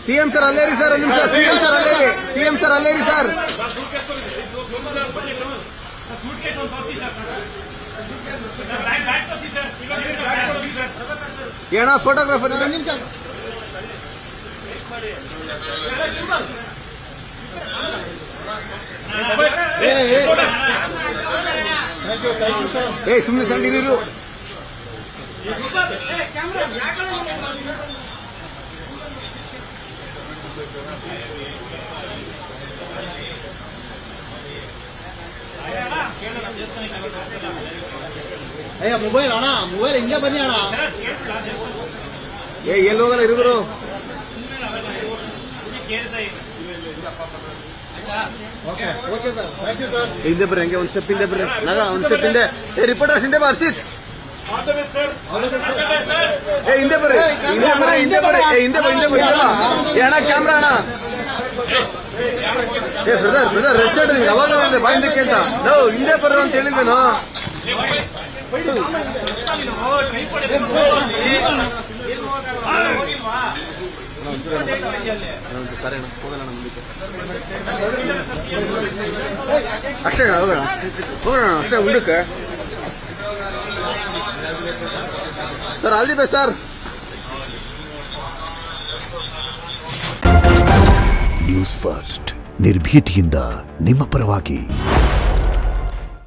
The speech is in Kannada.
ಸಿಎಂ ಸರ್ ಅಲ್ಲೇರಿ ಸರ್, ಒಂದು ನಿಮಿಷ. ಸಿಎಂ ಸರ್ ಅಲ್ಲೇರಿ, ಸಿಎಂ ಸರ್ ಅಲ್ಲೇರಿ ಸರ್. ಏನ ಫೋಟೋಗ್ರಾಫರ್ ಸುಮ್ಮನೆ ಸಂಡಿ ನೀರು. ಮೊಬೈಲ್ ಅಣ್ಣ, ಮೊಬೈಲ್ ಹಿಂಗೆ ಬನ್ನಿ ಅಣ್ಣ. ಎಲ್ಲಿ ಹೋಗಲ್ಲ ಇರುವರು. ಹಿಂದೆ ಬರ್ರಿ, ಹಂಗೆ ಒಂದ್ ಸ್ಟೆಪ್ ಹಿಂದೆ ಬರ್ರಿ. ನಗ ಒಂದ್ ಸ್ಟೆಪ್ ಹಿಂದೆ. ರಿಪೋರ್ಟರ್ಸ್ ಹಿಂದೆ ಬಾ. ಹರ್ಷಿತ್ ಹಿಂದೆ ಬರ್ರಿ, ಹಿಂದೆ ಬರ್ರಿ, ಹಿಂದೆ ಬರ್ರಿ, ಹಿಂದೆ ಬಾ, ಹಿಂದೆ ಬಾ, ಹಿಂದೆ ಬಾ. ಅಣ್ಣ ಕ್ಯಾಮ್ರಾ ಅಣ್ಣ. ಬ್ರದರ್ ರೆಡ್ ಸೈಡ್ ನಿಮ್ಗೆ ಅವಾಗ ಹೇಳಿದೆ ಬಾ ಹಿಂದಕ್ಕೆ ಅಂತ. ಹಿಂದೆ ಬರ್ರು ಅಂತ ಹೇಳಿದ್ದೇನು. ಸರಿ ಅಣ್ಣ, ಹೋಗೋಣ ಮುಂದಕ್ಕೆ. ಅಷ್ಟೇ ಹೋಗೋಣ, ಹೋಗೋಣ ಅಷ್ಟೇ ಮುಂದಕ್ಕೆ. Sir all the best sir. News first, ನಿರ್ಭೀತಿಯಿಂದ ನಿಮ್ಮ ಪರವಾಗಿ.